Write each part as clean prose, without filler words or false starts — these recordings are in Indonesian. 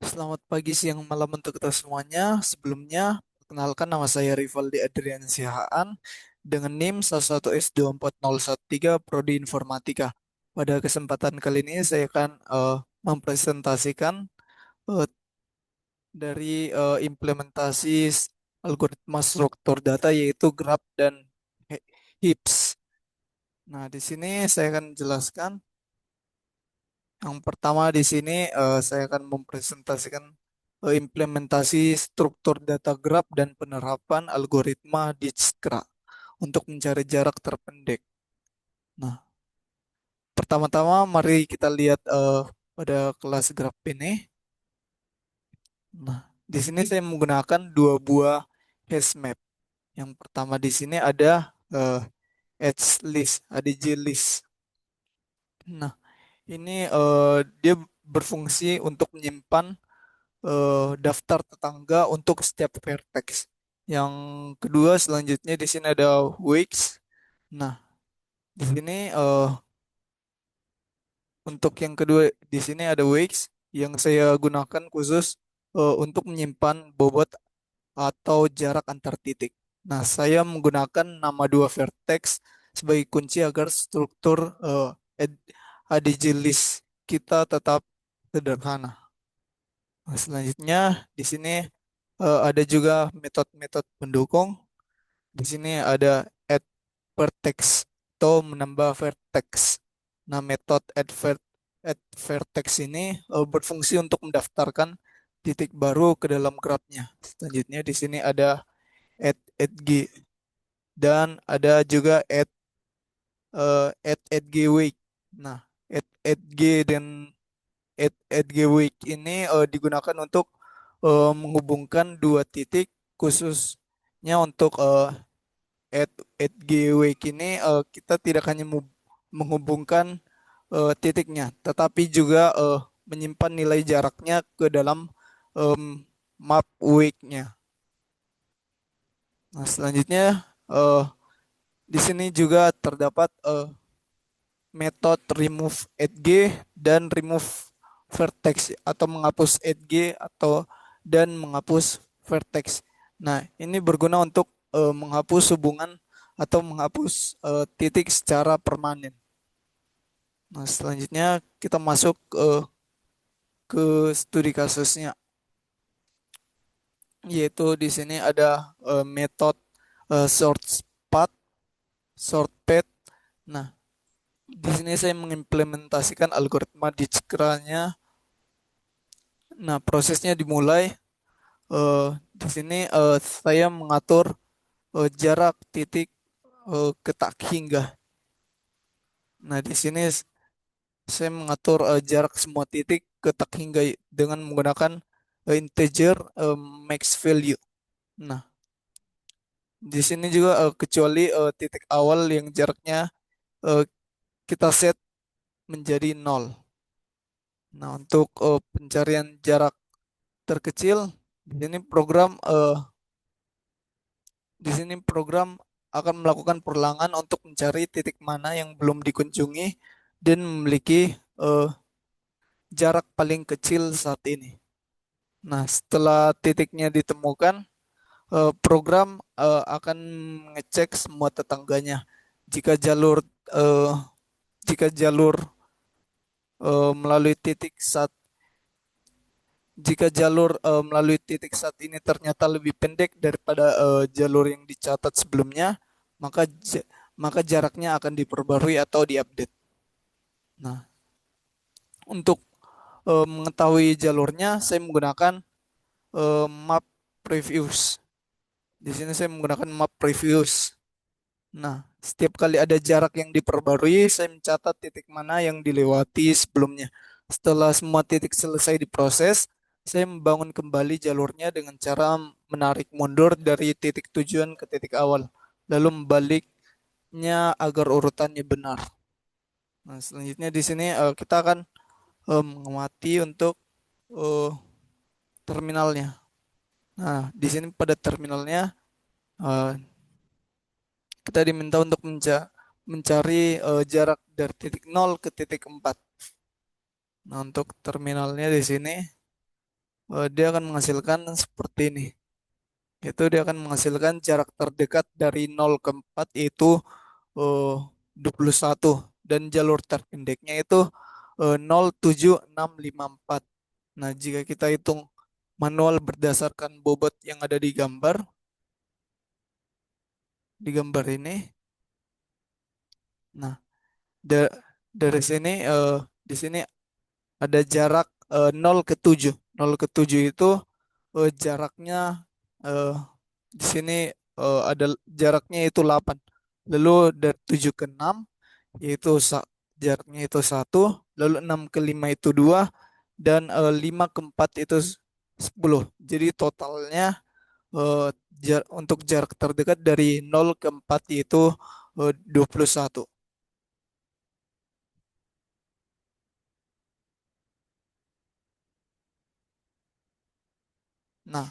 Selamat pagi, siang, malam untuk kita semuanya. Sebelumnya, perkenalkan nama saya Rivaldi Adrian Sihaan dengan NIM 1124013 Prodi Informatika. Pada kesempatan kali ini saya akan mempresentasikan eh, implementasi algoritma struktur data yaitu graph dan heaps. Nah, di sini saya akan jelaskan. Yang pertama di sini saya akan mempresentasikan implementasi struktur data graph dan penerapan algoritma Dijkstra untuk mencari jarak terpendek. Nah, pertama-tama mari kita lihat pada kelas graph ini. Nah, di sini saya menggunakan dua buah hash map. Yang pertama di sini ada edge list, ADJ list. Nah, ini dia berfungsi untuk menyimpan daftar tetangga untuk setiap vertex. Yang kedua selanjutnya di sini ada Wix. Nah, di sini untuk yang kedua di sini ada Wix yang saya gunakan khusus untuk menyimpan bobot atau jarak antar titik. Nah, saya menggunakan nama dua vertex sebagai kunci agar struktur ADJ list kita tetap sederhana. Nah, selanjutnya di sini ada juga metode-metode pendukung. Di sini ada add vertex atau menambah vertex. Nah, metode add vertex ini berfungsi untuk mendaftarkan titik baru ke dalam grafnya. Selanjutnya di sini ada add g dan ada juga add g week. Nah, add g dan add g week ini digunakan untuk menghubungkan dua titik khususnya untuk at gateway kini kita tidak hanya menghubungkan titiknya, tetapi juga menyimpan nilai jaraknya ke dalam map wake-nya. Nah, selanjutnya eh, di sini juga terdapat metode remove edge dan remove vertex atau menghapus edge dan menghapus vertex. Nah, ini berguna untuk menghapus hubungan atau menghapus titik secara permanen. Nah, selanjutnya kita masuk ke studi kasusnya, yaitu di sini ada metode short path, short path. Nah, di sini saya mengimplementasikan algoritma Dijkstra-nya. Nah, prosesnya dimulai di sini saya mengatur jarak titik ke tak hingga. Nah, di sini saya mengatur jarak semua titik ke tak hingga dengan menggunakan integer max value. Nah, di sini juga kecuali titik awal yang jaraknya eh, kita set menjadi nol. Nah, untuk pencarian jarak terkecil, di sini program akan melakukan perulangan untuk mencari titik mana yang belum dikunjungi dan memiliki jarak paling kecil saat ini. Nah, setelah titiknya ditemukan, program akan mengecek semua tetangganya. Jika jalur eh, jika jalur melalui titik saat jika jalur melalui titik saat ini ternyata lebih pendek daripada jalur yang dicatat sebelumnya, maka maka jaraknya akan diperbarui atau diupdate. Nah, untuk mengetahui jalurnya, saya menggunakan map previews. Di sini saya menggunakan map previews. Nah, setiap kali ada jarak yang diperbarui, saya mencatat titik mana yang dilewati sebelumnya. Setelah semua titik selesai diproses, saya membangun kembali jalurnya dengan cara menarik mundur dari titik tujuan ke titik awal, lalu membaliknya agar urutannya benar. Nah, selanjutnya di sini kita akan mengamati untuk eh, terminalnya. Nah, di sini pada terminalnya eh, kita diminta untuk mencari jarak dari titik nol ke titik 4. Nah, untuk terminalnya di sini dia akan menghasilkan seperti ini. Itu dia akan menghasilkan jarak terdekat dari 0 ke 4 yaitu 21 dan jalur terpendeknya itu 0,7654. Nah, jika kita hitung manual berdasarkan bobot yang ada di gambar ini, nah da- dari sini di sini ada jarak 0 ke 7. 0 ke 7 itu jaraknya eh, di sini ada jaraknya itu 8. Lalu dari 7 ke 6 yaitu jaraknya itu 1, lalu 6 ke 5 itu 2 dan 5 ke 4 itu 10. Jadi totalnya eh, untuk jarak terdekat dari 0 ke 4 yaitu 21. Nah,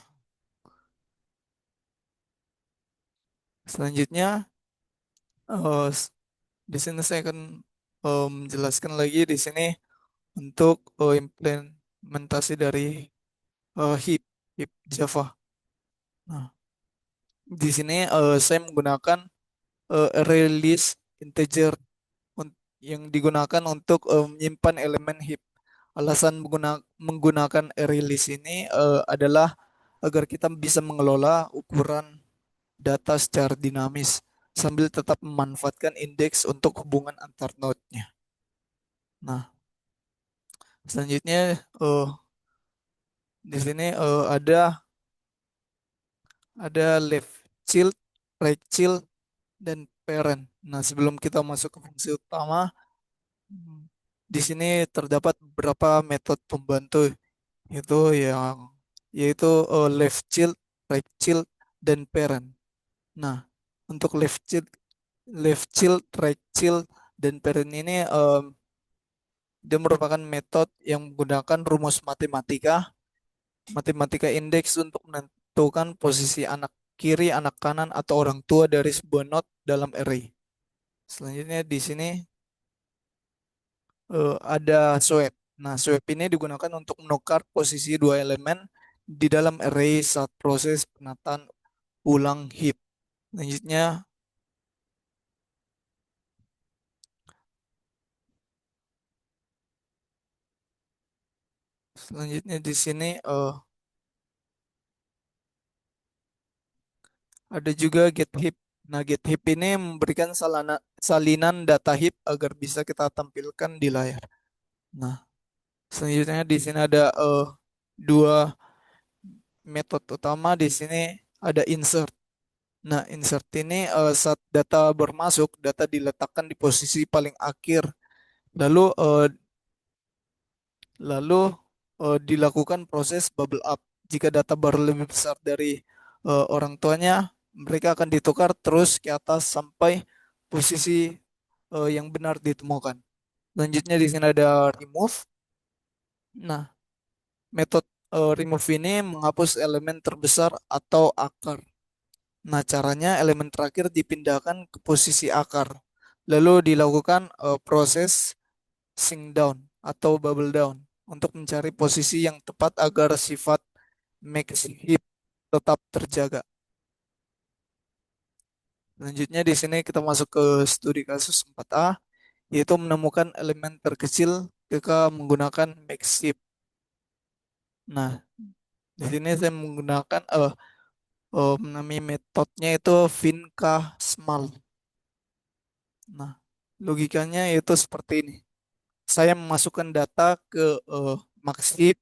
selanjutnya eh, s- di sini saya akan menjelaskan lagi di sini untuk implementasi dari heap Java. Nah, di sini saya menggunakan array list integer yang digunakan untuk menyimpan elemen heap. Alasan menggunakan array list ini adalah agar kita bisa mengelola ukuran data secara dinamis sambil tetap memanfaatkan indeks untuk hubungan antar node-nya. Nah, selanjutnya di sini ada left child, right child, dan parent. Nah, sebelum kita masuk ke fungsi utama, di sini terdapat beberapa metode pembantu itu yaitu left child, right child, dan parent. Nah, untuk left child, right child, dan parent ini dia merupakan metode yang menggunakan rumus matematika indeks untuk menentukan posisi anak kiri, anak kanan, atau orang tua dari sebuah node dalam array. Selanjutnya di sini ada swap. Nah, swap ini digunakan untuk menukar posisi dua elemen di dalam array saat proses penataan ulang heap. Selanjutnya, selanjutnya di sini ada juga get heap. Nah, get heap ini memberikan salinan data heap agar bisa kita tampilkan di layar. Nah, selanjutnya di sini ada dua metode utama. Di sini ada insert. Nah, insert ini saat data bermasuk, data diletakkan di posisi paling akhir. Lalu dilakukan proses bubble up. Jika data baru lebih besar dari orang tuanya, mereka akan ditukar terus ke atas sampai posisi yang benar ditemukan. Selanjutnya di sini ada remove. Nah, metode remove ini menghapus elemen terbesar atau akar. Nah, caranya elemen terakhir dipindahkan ke posisi akar. Lalu dilakukan proses sync down atau bubble down untuk mencari posisi yang tepat agar sifat max heap tetap terjaga. Selanjutnya di sini kita masuk ke studi kasus 4A, yaitu menemukan elemen terkecil jika menggunakan max heap. Nah, di sini saya menggunakan namanya metodenya itu Vinca Small. Nah, logikanya itu seperti ini. Saya memasukkan data ke max heap,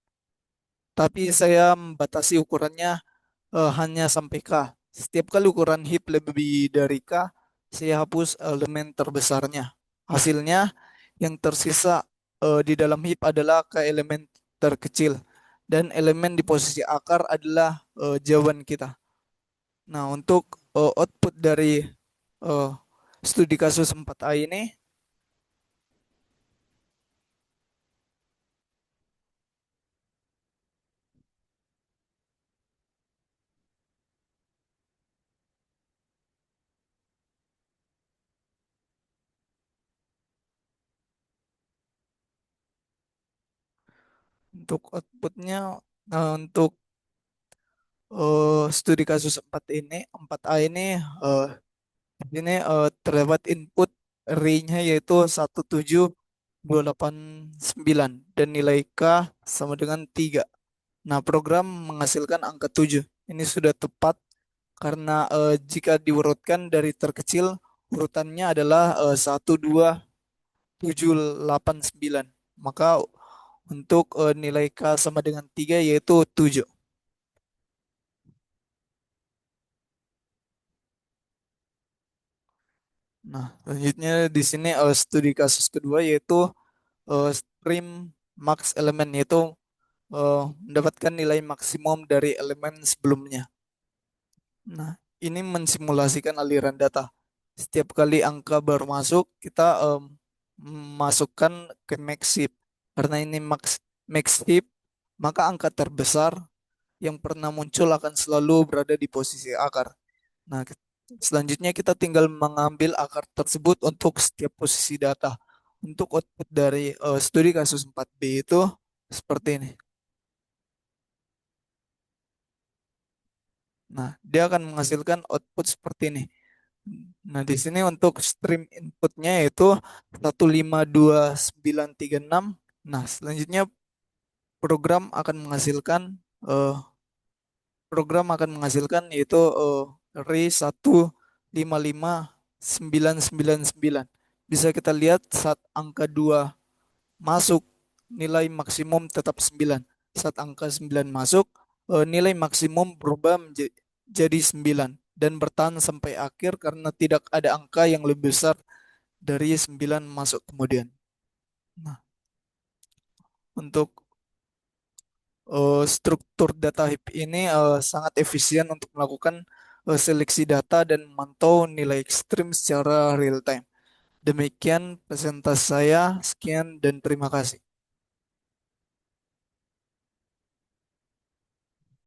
tapi saya membatasi ukurannya hanya sampai K. Setiap kali ukuran heap lebih dari K, saya hapus elemen terbesarnya. Hasilnya, yang tersisa di dalam heap adalah K elemen terkecil. Dan elemen di posisi akar adalah jawaban kita. Nah, untuk output dari eh, studi kasus 4A ini, untuk outputnya Nah, untuk studi kasus 4A ini eh, ini terdapat input array-nya yaitu 1729 dan nilai K sama dengan 3. Nah, program menghasilkan angka 7. Ini sudah tepat karena jika diurutkan dari terkecil, urutannya adalah 1, 2, 7, 8, 9. Maka untuk nilai K sama dengan 3 yaitu 7. Nah, selanjutnya di sini studi kasus kedua yaitu stream max elemen yaitu mendapatkan nilai maksimum dari elemen sebelumnya. Nah, ini mensimulasikan aliran data. Setiap kali angka baru masuk, kita masukkan ke max heap. Karena ini max heap, maka angka terbesar yang pernah muncul akan selalu berada di posisi akar. Nah, selanjutnya kita tinggal mengambil akar tersebut untuk setiap posisi data. Untuk output dari studi kasus 4B itu seperti ini. Nah, dia akan menghasilkan output seperti ini. Nah, di sini untuk stream inputnya yaitu 152936. Nah, selanjutnya program akan menghasilkan eh, program akan menghasilkan yaitu array 155999. Bisa kita lihat saat angka 2 masuk, nilai maksimum tetap 9. Saat angka 9 masuk, nilai maksimum berubah menjadi 9 dan bertahan sampai akhir karena tidak ada angka yang lebih besar dari 9 masuk kemudian. Nah, untuk struktur data heap ini sangat efisien untuk melakukan seleksi data dan memantau nilai ekstrim secara real time. Demikian presentasi saya. Sekian dan terima kasih.